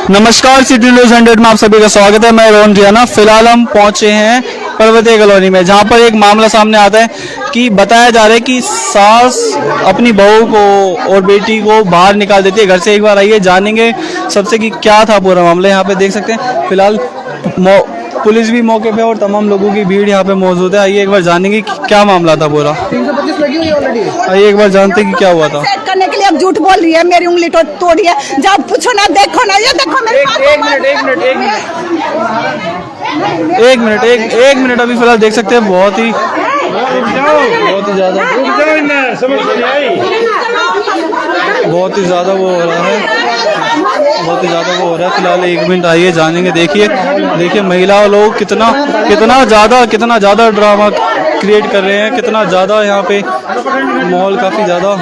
नमस्कार, city news 100 में आप सभी का स्वागत है। मैं रोहन रियाना। फिलहाल हम पहुंचे हैं पर्वतीय कॉलोनी में, जहां पर एक मामला सामने आता है कि बताया जा रहा है कि सास अपनी बहू को और बेटी को बाहर निकाल देती है घर से। एक बार आइए जानेंगे सबसे कि क्या था पूरा मामला। यहाँ पे देख सकते हैं फिलहाल पुलिस भी मौके पे और तमाम लोगों की भीड़ यहाँ पे मौजूद है। आइए एक बार जानेंगे कि क्या मामला था पूरा। 325 लगी हुई है ऑलरेडी। आइए एक बार जानते हैं कि क्या हुआ था। सेट करने के लिए अब झूठ बोल रही है, मेरी उंगली तोड़ी है। जब पूछो ना, देखो ना, ये देखो मेरे एक मिनट अभी फिलहाल देख सकते हैं बहुत ही ज़्यादा वो हो रहा है। फिलहाल एक मिनट आइए जानेंगे। देखिए महिला लोग कितना ज़्यादा ड्रामा क्रिएट कर रहे हैं, कितना ज़्यादा यहाँ पे माहौल काफ़ी ज़्यादा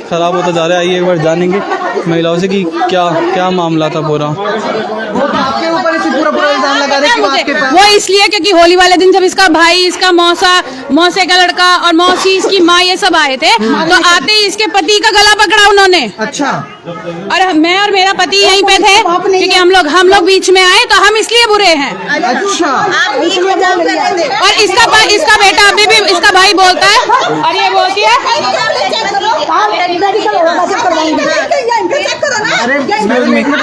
खराब होता जा रहा है। आइए एक बार जानेंगे महिलाओं से कि क्या मामला था पूरा। आपके ऊपर इसे पूरा इल्जाम लगा रहे हैं कि आपके पास वो इसलिए क्योंकि होली वाले दिन जब इसका भाई, इसका मौसे का लड़का और मौसी, इसकी माँ, ये सब आए थे, तो आते ही इसके पति का गला पकड़ा उन्होंने। अच्छा। और मैं और मेरा पति यहीं पे थे क्योंकि हम लोग बीच में आए, तो हम इसलिए बुरे हैं। अच्छा। और इसका बेटा अभी भी इसका भाई बोलता है और ये बोलती है।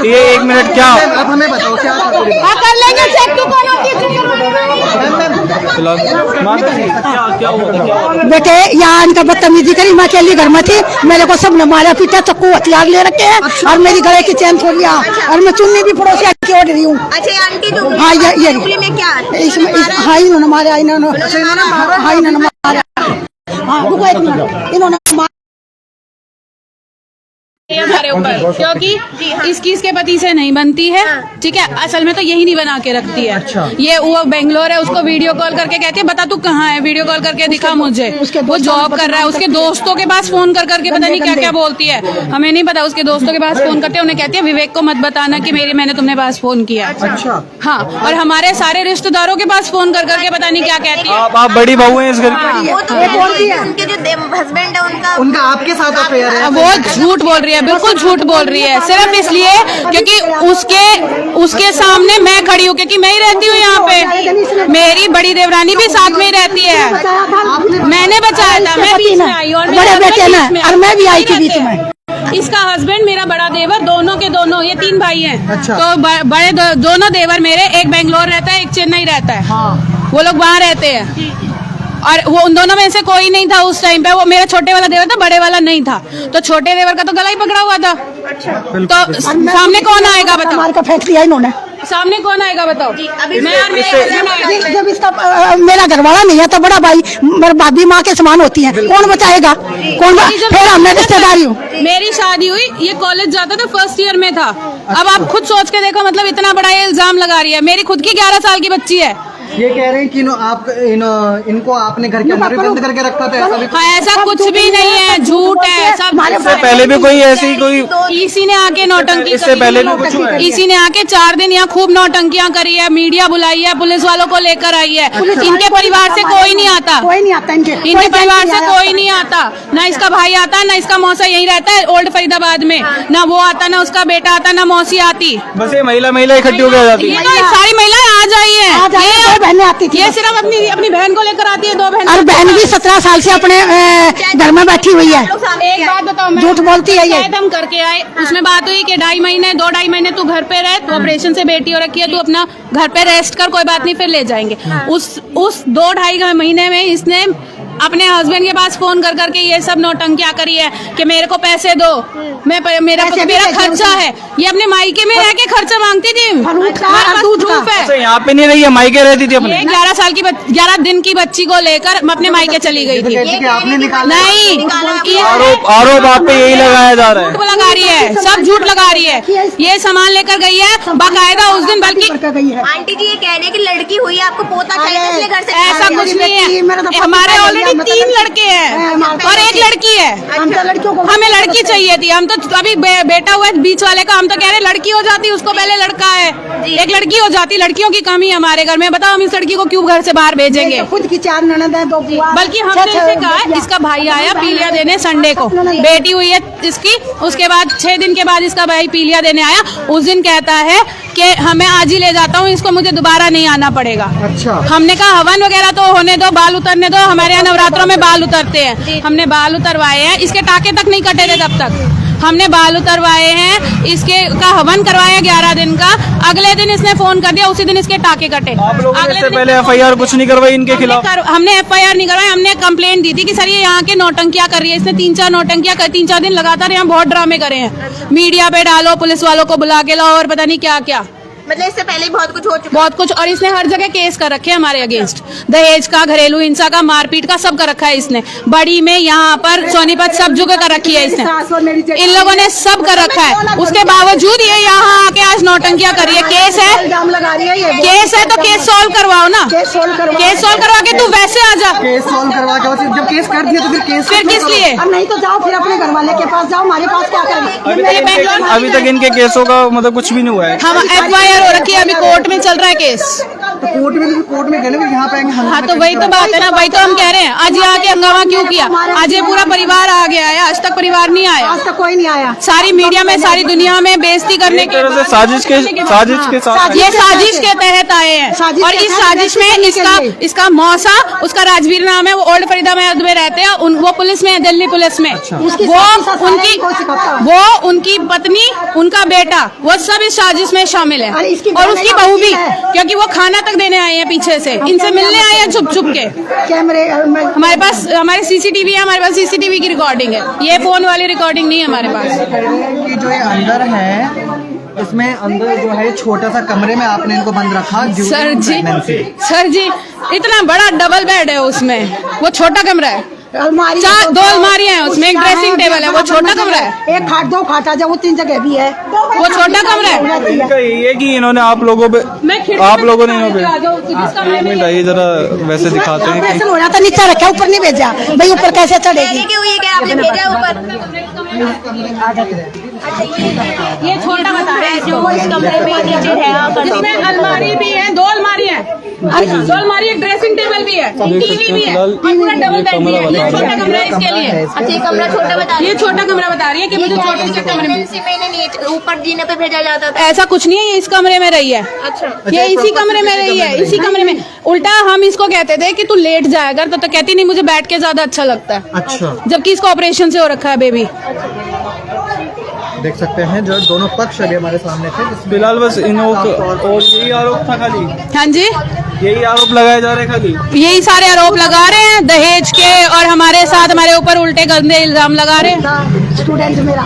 ये एक मिनट क्या आप हमें बताओ क्या कर लेंगे चेक। तू कौन होती है? बेटे यहाँ इनका बदतमीजी करी, मैं अकेली घर में थी, मेरे को सब ने मारा पीटा, चक्कू हथियार ले रखे हैं। अच्छा। और मेरी गले की चैन छोड़ दिया। और मैं चुन्नी भी पड़ोसी की ओढ़ रही हूँ। अच्छा आंटी जो हाँ ये में क्या हाँ इन्होंने मारा, इन्होंने मारा। हाँ रुको एक मिनट, इन्होंने हमारे ऊपर क्योंकि इसके पति से नहीं बनती है। ठीक है, असल में तो यही नहीं बना के रखती है। अच्छा। ये वो बेंगलोर है, उसको वीडियो कॉल करके कहती है बता तू कहाँ है, वीडियो कॉल करके दिखा मुझे। वो जॉब कर रहा है, उसके दोस्तों के पास फोन करके पता नहीं क्या बोलती है, हमें नहीं पता। उसके दोस्तों के पास फोन करते हैं, उन्हें कहती है विवेक को मत बताना कि मैंने तुमने पास फोन किया। अच्छा। हाँ, और हमारे सारे रिश्तेदारों के पास फोन करके पता नहीं क्या कहती है। आप बड़ी बहू हैं इस घर की। वो तो उनके जो हस्बैंड है उनका आपके साथ अफेयर है। वो झूठ बोल रही है, बिल्कुल झूठ बोल रही है, सिर्फ इसलिए क्योंकि उसके सामने मैं खड़ी हूँ, क्योंकि मैं ही रहती हूँ यहाँ पे। मेरी बड़ी देवरानी भी साथ में ही रहती है। मैंने बचाया था, मैं बीच में आई और बड़े बेटे ने, और मैं भी आई थी बीच में। इसका हस्बैंड, मेरा बड़ा देवर, दोनों के दोनों, ये 3 भाई हैं। अच्छा। तो बड़े दोनों देवर मेरे, एक बेंगलोर रहता है, एक चेन्नई रहता है। हाँ। वो लोग वहाँ रहते हैं और वो उन दोनों में से कोई नहीं था उस टाइम पे। वो मेरा छोटे वाला देवर था, बड़े वाला नहीं था। तो छोटे देवर का तो गला ही पकड़ा हुआ था। तो सामने कौन आएगा बताओ? मार का फेंक दिया इन्होंने। सामने कौन आएगा बताओ? मैं और मेरा husband आएगा। जब इसका मेरा घरवाला नहीं है तो बड़ा भाई, भाभी माँ के समान होती है, कौन बचाएगा? फिर हमने रिश्तेदारी हूँ। मेरी शादी हुई, ये कॉलेज जाता था, फर्स्ट ईयर में था। अब आप खुद सोच के देखो, मतलब इतना बड़ा ये इल्जाम लगा रही है। मेरी खुद की 11 साल की बच्ची है। ये कह रहे हैं कि इनको आपने घर के अंदर ही बंद करके रखा था। ऐसा भी हाँ, ऐसा कुछ भी नहीं है, झूठ है सब। इससे पहले भी कोई ऐसी कोई इसी ने आके नौटंकी, इससे पहले भी कुछ हुआ है? इसी ने आके 4 दिन यहाँ खूब नौटंकियां करी है, मीडिया बुलाई है, पुलिस वालों को लेकर आई है। इनके परिवार से कोई नहीं आता, इनके परिवार से कोई नहीं आता। ना इसका भाई आता, ना इसका मौसा यही रहता है ओल्ड फरीदाबाद में, ना वो आता, ना उसका बेटा आता, ना मौसी आती। बस ये महिला इकट्ठी होकर आ जाती ये है। तो सारी महिलाएं आ जाई है। बहनें आती थी, ये सिर्फ अपनी बहन को लेकर आती है, 2 बहन। और बहन भी 17 साल से अपने घर में बैठी हुई है। एक बात बताओ, मैं झूठ बोलती है ये। हम करके आए, उसमें बात हुई कि 2.5 महीने तू घर पे रह, तू ऑपरेशन से बेटी हो रखी है, तू अपना घर पे रेस्ट कर, कोई बात नहीं, फिर ले जाएंगे। उस 2-2.5 महीने में इसने अपने हस्बैंड के पास फोन करके ये सब नौटंकियां करी है कि मेरे को पैसे दो, मेरा खर्चा है। ये अपने मायके में रह के खर्चा मांगती थी। हमारे पास proof है। यहाँ पे नहीं रही है, मायके रहती थी अपने। ये 11 दिन की बच्ची को लेकर अपने मायके चली गई थी। आपने निकाला? नहीं, आरोप आप पे यही लगाया जा रहा है। झूठ लगा रही है, सब झूठ लगा रही है। ये सामान लेकर गई है बाकायदा उस दिन, बल्कि आंटी जी ये कह रहे हैं कि लड़की हुई है, आपको पोता चाहिए, इसलिए घर से ऐसा कुछ नहीं है। हमारे ऑलरेडी ऑलरेडी 3 लड़के हैं और 1 लड़की है। हम तो लड़कियों को हमें लड़की चाहिए थी, हम तो अभी बेटा हुआ है बीच वाले का, हम तो कह रहे लड़की हो जाती, उसको पहले लड़का है, एक लड़की हो जाती। लड़कियों की कमी है हमारे घर में, बताओ हम इस लड़की को क्यों घर से बाहर भेजेंगे। खुद की 4 ननद है, 2 बुआ। बल्कि हमने इसे कहा, इसका भाई आया पीलिया देने संडे को, बेटी हुई है इसकी, उसके बाद 6 दिन के बाद इसका भाई पीलिया देने आया। उस दिन कहता है कि हमें आज ही ले जाता हूँ, इसको मुझे दोबारा नहीं आना पड़ेगा। अच्छा। हमने कहा हवन वगैरह तो होने दो, बाल उतरने दो, हमारे यहाँ नवरात्रों में बाल उतरते हैं। हमने बाल उतरवाए हैं, इसके टाके तक नहीं कटे थे तब तक। हमने बाल उतरवाए हैं, इसके का हवन करवाया 11 दिन का। अगले दिन इसने फोन कर दिया, उसी दिन इसके टाके कटे। आप लोगों ने अगले इससे दिन पहले एफआईआर कुछ नहीं करवाई इनके खिलाफ? हमने एफआईआर नहीं करवाई, हमने कंप्लेंट दी थी कि सर ये यहाँ के नौटंकियां कर रही है। इसने 3-4 नौटंकियां कर, 3-4 दिन लगातार यहाँ बहुत ड्रामे करे हैं। मीडिया पे डालो, पुलिस वालों को बुला के लाओ और पता नहीं क्या क्या, मतलब इससे पहले ही बहुत कुछ हो चुका बहुत कुछ। और इसने हर जगह केस कर रखे हैं हमारे अगेंस्ट, दहेज का, घरेलू हिंसा का, मारपीट का, सब कर रखा है इसने। बड़ी में, यहाँ पर सोनीपत, सब जगह कर रखी है इसने। इन लोगों ने सब कर रखा है, उसके बावजूद ये यहाँ आके आज नौटंकियां कर रही है। केस है, इल्जाम लगा रही है ये। केस है तो केस सॉल्व करवाओ ना, केस सोल्व करवा के तू वैसे आ जा। केस सॉल्व करवा के जब केस कर दिया तो फिर केस फिर किस लिए? अब नहीं तो जाओ फिर अपने घर वाले के पास जाओ, हमारे पास क्या करें। अभी तक इनके केसों का मतलब कुछ भी नहीं हुआ है। हम एफआईआर हो रखी है, अभी कोर्ट में चल रहा है केस। तो कोर्ट में गए ना, फिर यहाँ पे आएंगे। हाँ तो वही तो बात है ना, वही तो हम कह रहे हैं। आज यहाँ के हंगामा क्यों किया? आज ये पूरा परिवार आ गया है, आज तक परिवार नहीं आया। आज तक कोई नहीं आया। सारी मीडिया में, सारी दुनिया में बेइज्जती करने एक तरह से साजिश के साथ ये साजिश के तहत आए हैं। और इस साजिश में इसका मौसा, उसका राजवीर नाम है, वो ओल्ड फरीदाबाद में रहते हैं, वो पुलिस में है, दिल्ली पुलिस में। वो उनकी पत्नी, उनका बेटा, वो सब इस साजिश में शामिल है। और उसकी बहू भी, क्योंकि वो खाना तक देने आए हैं पीछे से, इनसे मिलने आए हैं छुप छुप के। कैमरे हमारे पास, हमारे सीसीटीवी है, हमारे पास सीसीटीवी की रिकॉर्डिंग है, ये फोन वाली रिकॉर्डिंग नहीं है हमारे पास। कि जो ये अंदर है, इसमें अंदर जो है छोटा सा कमरे में आपने इनको बंद रखा। सर जी इतना बड़ा डबल बेड है उसमें, वो छोटा कमरा है। अलमारी, 2 अलमारियां हैं उसमें, एक ड्रेसिंग टेबल है, वो छोटा कमरा है। एक खाट, 2 खाट आ जाए, वो 3 जगह भी है, वो छोटा कमरा है। इनका ये कि इन्होंने आप लोगों पे, आप लोगों ने इन्हों पे, एक मिनट आइए जरा वैसे दिखाते हैं कि ऑपरेशन हो रहा था, नीचे रखा, ऊपर नहीं भेजा भाई, ऊपर कैसे चढ़ेगी। आपने भेजा ऊपर। ये छोटा बता रहे हैं जो इस कमरे में नीचे है, इसमें अलमारी भी है, 2 अलमारी है, 2 अलमारी, एक ड्रेसिंग टेबल भी है, टीवी भी है, और पूरा डबल बेड भी है। ये छोटा कमरा है इसके लिए। अच्छा ये कमरा छोटा बता रही ये छोटा कमरा बता रही है कि मुझे छोटे से कमरे में, ऊपर जीने पे भेजा जाता था। ऐसा कुछ नहीं है, ये इस कमरे में रही है। अच्छा ये इसी कमरे में रही है, इसी कमरे में। उल्टा हम इसको कहते थे कि तू लेट जाया कर, तो कहती नहीं, मुझे बैठ के ज्यादा अच्छा लगता है। अच्छा, जबकि इसको ऑपरेशन से हो रखा है बेबी। देख सकते हैं जो दोनों पक्ष अभी हमारे सामने थे। फिलहाल बस इन्हों और यही आरोप था खाली, हाँ जी, यही आरोप लगाए जा रहे हैं खाली, यही सारे आरोप लगा रहे हैं दहेज के, और हमारे साथ हमारे ऊपर उल्टे गंदे इल्जाम लगा रहे हैं। स्टूडेंट मेरा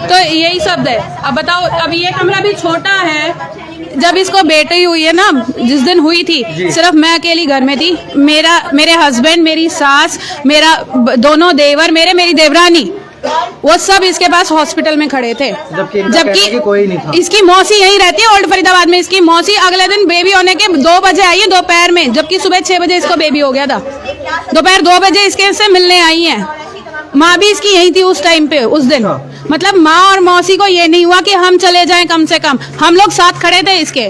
तो यही शब्द है। अब बताओ, अब ये कमरा भी छोटा है। जब इसको बेटी हुई है ना, जिस दिन हुई थी, सिर्फ मैं अकेली घर में थी। मेरे हस्बैंड, मेरी सास, मेरा दोनों देवर, मेरी देवरानी, वो सब इसके पास हॉस्पिटल में खड़े थे। जबकि कोई नहीं था। इसकी मौसी यहीं रहती है, ओल्ड फरीदाबाद में। इसकी मौसी अगले दिन बेबी होने के 2 बजे आई है दोपहर में, जबकि सुबह 6 बजे इसको बेबी हो गया था। दोपहर 2 बजे इसके से मिलने आई है। माँ भी इसकी यही थी उस टाइम पे, उस दिन। मतलब माँ और मौसी को ये नहीं हुआ कि हम चले जाएं, कम से कम हम लोग साथ खड़े थे इसके।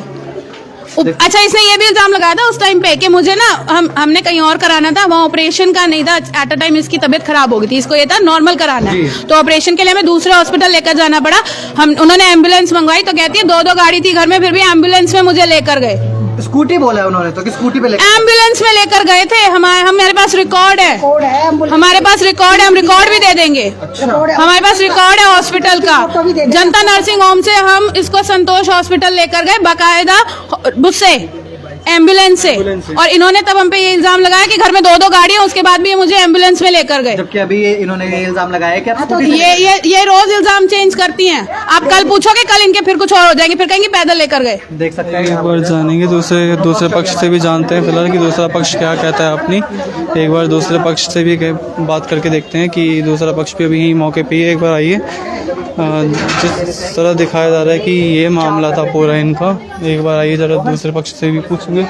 अच्छा, इसने ये भी इल्जाम लगाया था उस टाइम पे कि मुझे ना, हमने कहीं और कराना था, वहाँ ऑपरेशन का नहीं था। एट अ टाइम इसकी तबीयत खराब हो गई थी, इसको ये था नॉर्मल कराना है, तो ऑपरेशन के लिए हमें दूसरे हॉस्पिटल लेकर जाना पड़ा। उन्होंने एम्बुलेंस मंगवाई, तो कहती है 2 गाड़ी थी घर में, फिर भी एम्बुलेंस में मुझे लेकर गए। स्कूटी बोला उन्होंने तो कि स्कूटी पे एम्बुलेंस में लेकर गए थे। हमारे पास रिकॉर्ड है, हमारे पास रिकॉर्ड है, हम रिकॉर्ड भी दे देंगे। हमारे पास रिकॉर्ड है हॉस्पिटल का। जनता नर्सिंग होम से हम इसको संतोष हॉस्पिटल लेकर गए, बाकायदा उससे एम्बुलेंस से। और इन्होंने तब हम पे ये इल्जाम लगाया कि घर में 2 गाड़ी है, उसके बाद भी मुझे एम्बुलेंस में लेकर गए। जबकि अभी इन्होंने ये इल्जाम लगाया कि आप ये रोज इल्जाम चेंज करती हैं। आप कल पूछोगे, कल इनके फिर कुछ और हो जाएंगे, फिर कहेंगे पैदल लेकर गए। देख सकते हैं। एक बार जानेंगे दूसरे पक्ष से भी जानते हैं फिलहाल कि दूसरा पक्ष क्या कहता है अपनी। एक बार दूसरे पक्ष से भी बात करके देखते हैं कि दूसरा पक्ष भी अभी यही मौके पे एक बार आइए। जिस तरह दिखाया जा रहा है कि ये मामला था पूरा इनका, एक बार आइए जरा दूसरे पक्ष से भी पूछेंगे।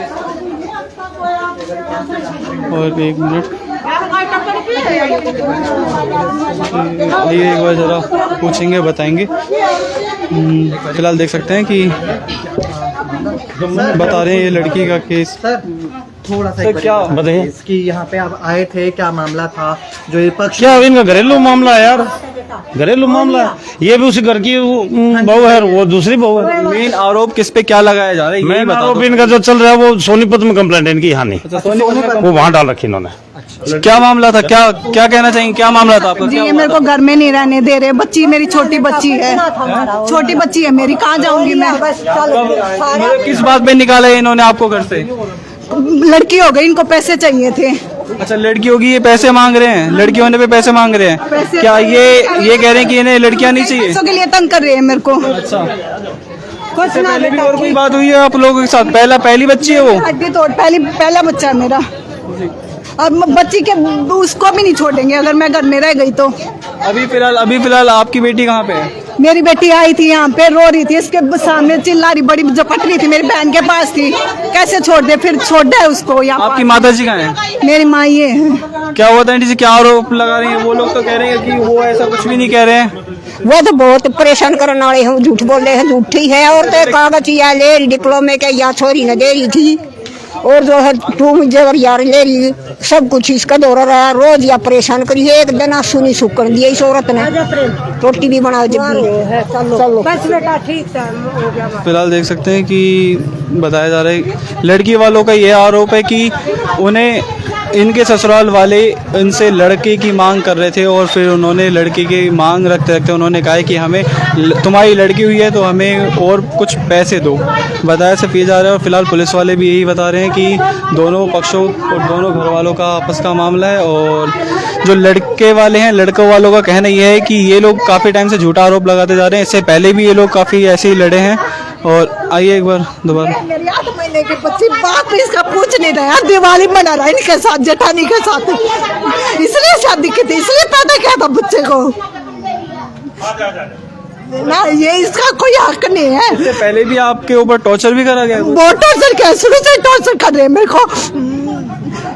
और एक मिनट, आइए एक बार ज़रा पूछेंगे, बताएंगे। फिलहाल देख सकते हैं कि बता रहे हैं ये लड़की का केस। सर थोड़ा सा सर, क्या बताइए कि यहाँ पे आप आए थे, क्या मामला था? जो ये पक्ष क्या इनका घरेलू मामला है यार, घरेलू मामला है। ये भी उसी घर की बहू है, वो दूसरी बहू है। मेन आरोप किस पे क्या लगाया जा रहा है, मैं आरोप इनका जो चल रहा है वो सोनीपत में कंप्लेंट है इनकी हानि, वो वहाँ डाल रखी इन्होंने। क्या मामला था, क्या क्या कहना चाहेंगे, क्या मामला था आपका? जी ये मेरे को घर में नहीं रहने दे रहे, बच्ची मेरी छोटी बच्ची है, छोटी बच्ची है मेरी, कहाँ जाऊंगी मैं? मतलब किस बात पे निकाला है इन्होंने आपको घर से? लड़की हो गई, इनको पैसे चाहिए थे। अच्छा, लड़की होगी, ये पैसे मांग रहे हैं, लड़की होने पे पैसे मांग रहे हैं। क्या ये कह रहे हैं कि इन्हें लड़कियां नहीं चाहिए? पैसों के लिए तंग कर रहे हैं मेरे को। अच्छा, पहले भी और कोई बात हुई है आप लोगों के साथ? पहली बच्ची है वो? हड्डी तोड़, पहला बच्चा है मेरा। अब बच्ची के उसको भी नहीं छोड़ेंगे अगर मैं घर में रह गई तो। अभी फिलहाल आपकी बेटी कहाँ पे है? मेरी बेटी आई थी यहाँ पे, रो रही थी, इसके सामने चिल्ला रही, बड़ी झपट रही थी, मेरी बहन के पास थी। कैसे छोड़ दे, फिर छोड़ दे उसको यहाँ। आपकी माता जी कहाँ है? मेरी माँ ये है। क्या हुआ था आंटी जी, क्या आरोप लगा रही हैं? वो लोग तो कह रहे हैं कि वो ऐसा कुछ भी नहीं कह रहे हैं। वो तो बहुत परेशान करने वाले हैं, झूठ बोल रहे हैं, झूठी है। और तो कागज या ले रही डिप्लोमे के, या छोरी न दे रही थी, और जो है टूम जेवर यार ले रही, सब कुछ इसका दौरा रहा। रोज या परेशान करी, एक दिन आंसू नहीं सूख दिया इस औरत ने। रोटी भी बनाओ जब फिलहाल देख सकते हैं कि बताया जा रहा है, लड़की वालों का ये आरोप है कि उन्हें इनके ससुराल वाले इनसे लड़के की मांग कर रहे थे, और फिर उन्होंने लड़के की मांग रखते रखते उन्होंने कहा कि हमें, तुम्हारी लड़की हुई है तो हमें और कुछ पैसे दो, बताया सिर्फ ये जा रहा है। और फिलहाल पुलिस वाले भी यही बता रहे हैं कि दोनों पक्षों और दोनों घर वालों का आपस का मामला है। और जो लड़के वाले हैं, लड़कों वालों का कहना यह है कि ये लोग काफ़ी टाइम से झूठा आरोप लगाते जा रहे हैं, इससे पहले भी ये लोग काफ़ी ऐसे ही लड़े हैं। और आइए एक बार दोबारा। मेरी 8 महीने की बच्ची, बाप इसका पूछ नहीं रहा, दिवाली मना रहा है इनके साथ, जेठानी के साथ, इसलिए शादी की थी, इसलिए पैदा किया था बच्चे को ना। ये इसका कोई हक नहीं है। इससे पहले भी आपके ऊपर टॉर्चर भी करा गया? बहुत टॉर्चर किया, शुरू से टॉर्चर कर रहे हैं मेरे को।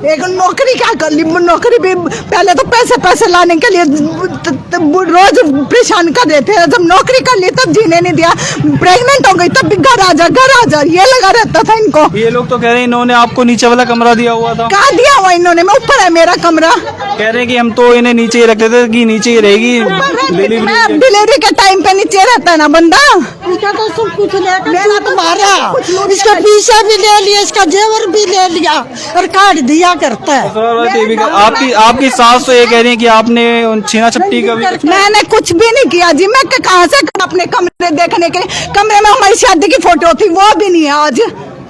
एक नौकरी क्या कर ली, नौकरी भी पहले तो पैसे लाने के लिए रोज परेशान कर रहे थे, जब नौकरी कर ली तब जीने नहीं दिया, प्रेग्नेंट हो गई तब भी घर आ जा ये लगा रहता था इनको। ये लोग तो कह रहे हैं इन्होंने आपको नीचे वाला कमरा दिया हुआ था। कहाँ दिया हुआ इन्होंने, मैं ऊपर है मेरा कमरा। कह रहे हैं कि हम तो इन्हें नीचे ही रखते थे कि नीचे ही रहेगी डिलीवरी के टाइम पे नीचे रहता है ना बंदा। इसका तो सब कुछ लेना तुम्हारा, इसका पीछा भी ले लिया, इसका जेवर भी ले लिया और काट दिया करता है। आपकी सास तो ये कह रही है कि आपने छीना छपटी का भी। मैंने कुछ भी नहीं किया जी, मैं कहाँ से अपने कमरे देखने के लिए, कमरे में हमारी शादी की फोटो थी वो भी नहीं है आज,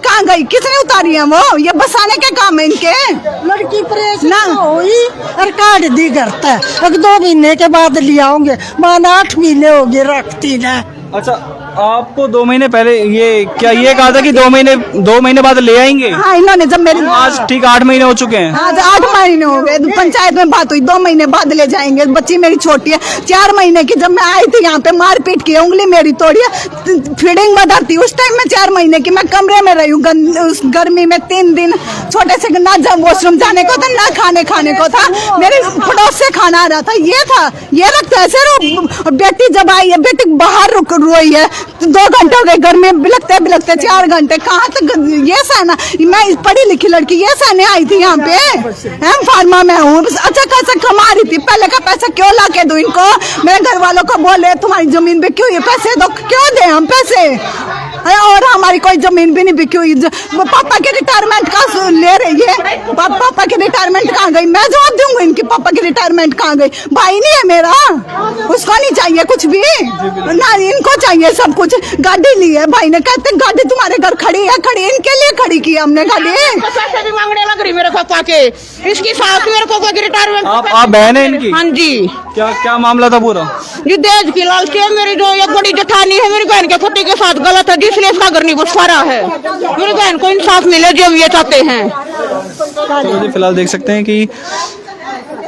कहाँ गई, किसने उतारी है वो? ये बसाने के काम है इनके। लड़की परेशान हुई और काट दी करता है, 2 महीने के बाद ले आओगे, मान 8 महीने हो गए रखती ना। अच्छा, आपको 2 महीने पहले ये कहा था कि 2 महीने बाद ले आएंगे? हाँ, इन्होंने जब मेरी आज ठीक 8 महीने हो चुके हैं। आज 8 महीने हो गए, पंचायत में बात हुई 2 महीने बाद ले जाएंगे। बच्ची मेरी छोटी है, 4 महीने की, जब मैं आई थी यहाँ पे मारपीट की, उंगली मेरी तोड़ी है, फीडिंग बदलती, उस टाइम में 4 महीने की मैं कमरे में रही हूँ, उस गर्मी में 3 दिन, छोटे से ना वॉशरूम जाने को था ना खाने को था, मेरे पड़ोस से खाना आ रहा था, ये था, ये लगता है सर। बेटी जब आई है, बेटी बाहर रुक रोई है, 2 घंटे हो गए घर में बिलखते 4 घंटे, कहाँ तक ये सहना? मैं पढ़ी लिखी लड़की ये सहने आई थी यहाँ पे, एम फार्मा में हूँ, अच्छा खासा कमा रही थी, पहले का पैसा क्यों ला के दूं इनको? मेरे घर वालों को बोले तुम्हारी जमीन बिकी हुई है, पैसे दो, क्यों दे हम पैसे? और हमारी कोई जमीन भी नहीं बिकी हुई। पापा की रिटायरमेंट कहाँ ले रही है? पापा की रिटायरमेंट कहाँ गई? मैं जवाब दूंगी इनकी पापा की रिटायरमेंट कहाँ गई? भाई नहीं है मेरा, उसको नहीं चाहिए कुछ भी ना, इनको चाहिए सब कुछ। गाड़ी ली है भाई ने, कहते गाड़ी तुम्हारे घर खड़ी है, इनके लिए खड़ी की हमने गाड़ी। पैसे भी मांगने लग रही मेरे पापा के, इसकी सास मेरे को रिटायरमेंट। आप बहन है इनकी? हाँ जी। क्या मामला था पूरा? ये दहेज की लालची है, मेरी जो एक बड़ी जेठानी है मेरी बहन के पति के साथ गलत है, इसलिए इसका घर नहीं बस रहा है। मेरी बहन को इंसाफ मिले जो हम ये चाहते हैं। तो फिलहाल देख सकते हैं कि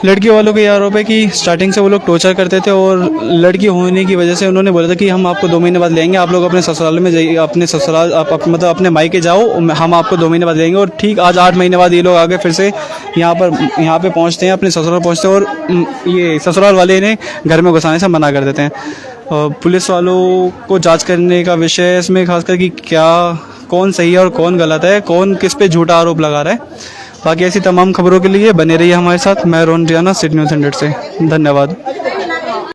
लड़की वालों के ये आरोप है कि स्टार्टिंग से वो लोग टॉर्चर करते थे और लड़की होने की वजह से उन्होंने बोला था कि हम आपको 2 महीने बाद लेंगे, आप लोग अपने ससुराल में जाइए, अपने ससुराल मतलब अपने मायके जाओ, हम आपको 2 महीने बाद लेंगे। और ठीक आज 8 महीने बाद ये लोग आगे फिर से यहाँ पे पहुँचते हैं, अपने ससुराल पहुँचते हैं और ये ससुराल वाले इन्हें घर में घुसाने से मना कर देते हैं। और पुलिस वालों को जाँच करने का विषय है इसमें खासकर कि क्या कौन सही है और कौन गलत है, कौन किस पे झूठा आरोप लगा रहा है। बाकी ऐसी तमाम खबरों के लिए बने रहिए हमारे साथ। मैं रोन रियाना, सिटी न्यूज़ 100 से। धन्यवाद।